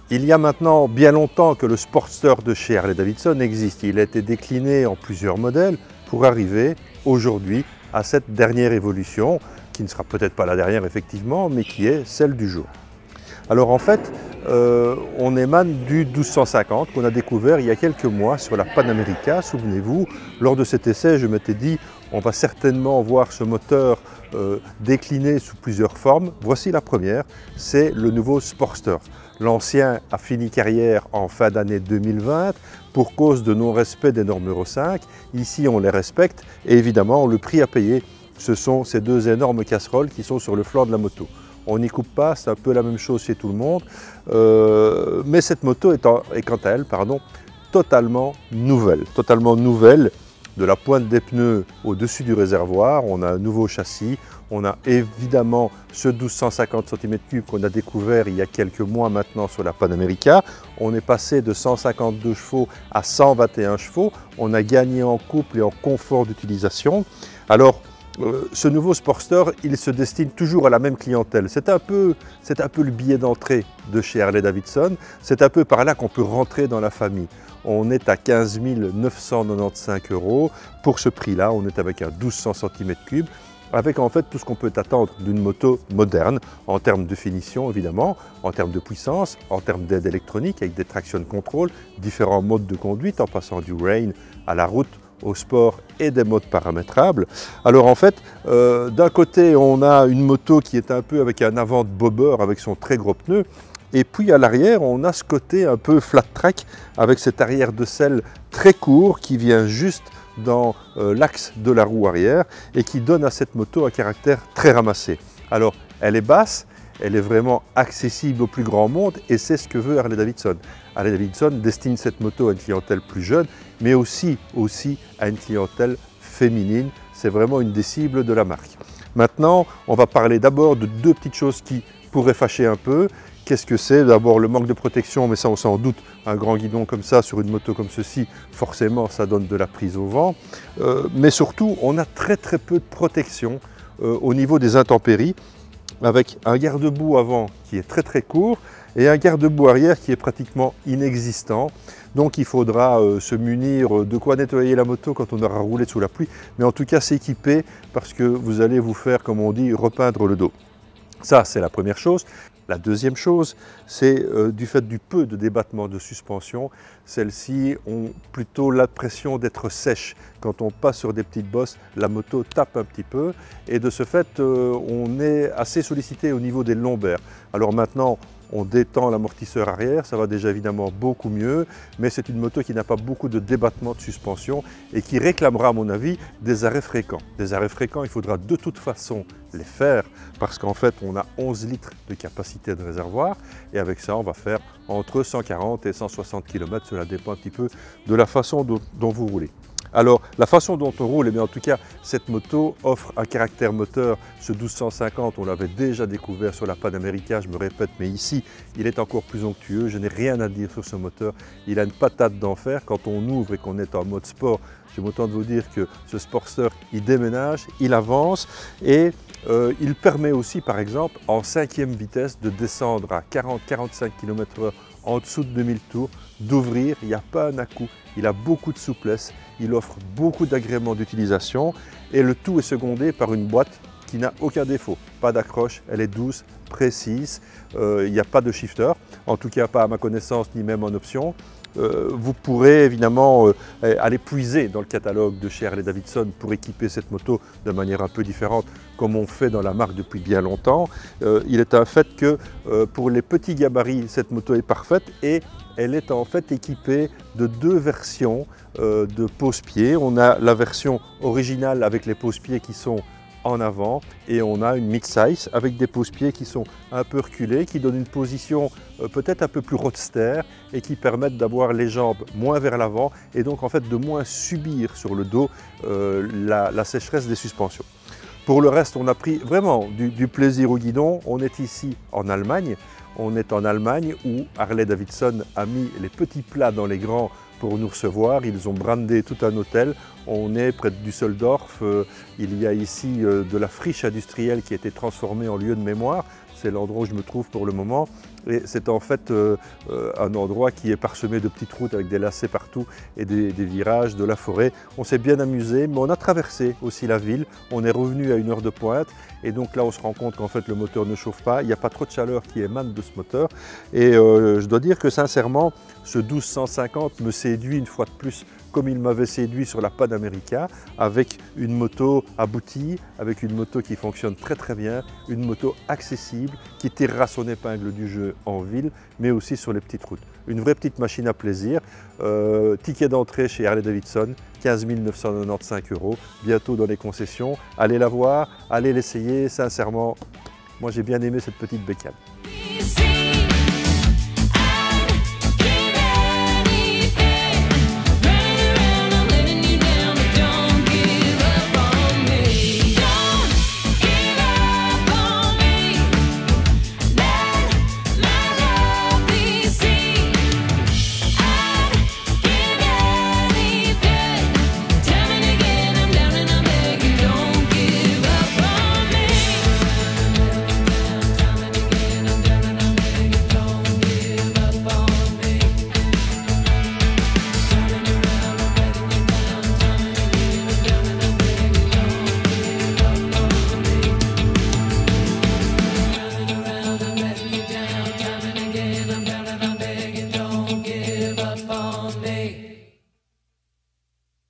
Il y a maintenant bien longtemps que le Sportster de chez Harley-Davidson existe. Il a été décliné en plusieurs modèles pour arriver aujourd'hui à cette dernière évolution, qui ne sera peut-être pas la dernière effectivement, mais qui est celle du jour. Alors en fait, on émane du 1250 qu'on a découvert il y a quelques mois sur la Panamérica. Souvenez-vous, lors de cet essai, je m'étais dit on va certainement voir ce moteur décliné sous plusieurs formes. Voici la première, c'est le nouveau Sportster. L'ancien a fini carrière en fin d'année 2020 pour cause de non-respect des normes Euro 5. Ici, on les respecte et évidemment, le prix à payer, ce sont ces deux énormes casseroles qui sont sur le flanc de la moto. On n'y coupe pas, c'est un peu la même chose chez tout le monde, mais cette moto est quant à elle, totalement nouvelle. De la pointe des pneus au-dessus du réservoir, on a un nouveau châssis, on a évidemment ce 1250 cm3 qu'on a découvert il y a quelques mois maintenant sur la Panamérica. On est passé de 152 chevaux à 121 chevaux, on a gagné en couple et en confort d'utilisation. Alors, ce nouveau Sportster, il se destine toujours à la même clientèle. C'est un peu le billet d'entrée de chez Harley-Davidson. C'est un peu par là qu'on peut rentrer dans la famille. On est à 15 995 €. Pour ce prix-là, on est avec un 1200 cm3, avec en fait tout ce qu'on peut attendre d'une moto moderne, en termes de finition évidemment, en termes de puissance, en termes d'aide électronique avec des traction control, différents modes de conduite en passant du rain à la route, au sport et des modes paramétrables. Alors en fait, d'un côté on a une moto qui est un peu avec un avant de bobber avec son très gros pneu, et puis à l'arrière on a ce côté un peu flat track avec cet arrière de selle très court qui vient juste dans l'axe de la roue arrière et qui donne à cette moto un caractère très ramassé. Alors elle est basse, elle est vraiment accessible au plus grand monde et c'est ce que veut Harley-Davidson. Harley-Davidson destine cette moto à une clientèle plus jeune, mais aussi à une clientèle féminine. C'est vraiment une des cibles de la marque. Maintenant, on va parler d'abord de deux petites choses qui pourraient fâcher un peu. Qu'est-ce que c'est? D'abord le manque de protection, mais ça on s'en doute. Un grand guidon comme ça sur une moto comme ceci, forcément ça donne de la prise au vent. Mais surtout, on a très peu de protection au niveau des intempéries, avec un garde-boue avant qui est très court et un garde-boue arrière qui est pratiquement inexistant. Donc il faudra se munir de quoi nettoyer la moto quand on aura roulé sous la pluie, mais en tout cas s'équiper parce que vous allez vous faire, comme on dit, repeindre le dos. Ça, c'est la première chose. La deuxième chose, c'est du fait du peu de débattement de suspension, celles-ci ont plutôt l'impression d'être sèches. Quand on passe sur des petites bosses, la moto tape un petit peu et de ce fait, on est assez sollicité au niveau des lombaires. Alors maintenant, on détend l'amortisseur arrière, ça va déjà évidemment beaucoup mieux, mais c'est une moto qui n'a pas beaucoup de débattement de suspension et qui réclamera à mon avis des arrêts fréquents. Des arrêts fréquents, il faudra de toute façon les faire parce qu'en fait on a 11 litres de capacité de réservoir et avec ça on va faire entre 140 et 160 km, cela dépend un petit peu de la façon dont vous roulez. Alors, la façon dont on roule, en tout cas, cette moto offre un caractère moteur. Ce 1250, on l'avait déjà découvert sur la Panamérica, je me répète, mais ici, il est encore plus onctueux. Je n'ai rien à dire sur ce moteur. Il a une patate d'enfer. Quand on ouvre et qu'on est en mode sport, j'ai autant de vous dire que ce Sportster, il déménage, il avance et il permet aussi, par exemple, en 5e vitesse, de descendre à 40-45 km/h en dessous de 2000 tours, d'ouvrir, il n'y a pas un à-coup, il a beaucoup de souplesse, il offre beaucoup d'agréments d'utilisation et le tout est secondé par une boîte qui n'a aucun défaut. Pas d'accroche, elle est douce, précise, il n'y a pas de shifter, en tout cas pas à ma connaissance ni même en option. Vous pourrez évidemment aller puiser dans le catalogue de chez Harley-Davidson pour équiper cette moto de manière un peu différente comme on fait dans la marque depuis bien longtemps. Il est un fait que pour les petits gabarits, cette moto est parfaite et elle est en fait équipée de deux versions de pose-pieds. On a la version originale avec les pose-pieds qui sont en avant et on a une mid-size avec des pose-pieds qui sont un peu reculés, qui donnent une position peut-être un peu plus roadster et qui permettent d'avoir les jambes moins vers l'avant et donc en fait de moins subir sur le dos la sécheresse des suspensions. Pour le reste, on a pris vraiment du plaisir au guidon. On est ici en Allemagne. On est en Allemagne où Harley-Davidson a mis les petits plats dans les grands pour nous recevoir. Ils ont brandé tout un hôtel. On est près de Düsseldorf. Il y a ici de la friche industrielle qui a été transformée en lieu de mémoire. C'est l'endroit où je me trouve pour le moment. Et c'est en fait un endroit qui est parsemé de petites routes avec des lacets partout et des virages, de la forêt. On s'est bien amusé, mais on a traversé aussi la ville. On est revenu à 1 heure de pointe et donc là on se rend compte qu'en fait le moteur ne chauffe pas. Il n'y a pas trop de chaleur qui émane de ce moteur. Et je dois dire que sincèrement, ce 1250 me séduit une fois de plus comme il m'avait séduit sur la Panamérica, avec une moto aboutie, avec une moto qui fonctionne très bien, une moto accessible, qui tirera son épingle du jeu en ville, mais aussi sur les petites routes. Une vraie petite machine à plaisir. Ticket d'entrée chez Harley-Davidson, 15 995 €, bientôt dans les concessions. Allez la voir, allez l'essayer, sincèrement, moi j'ai bien aimé cette petite bécane.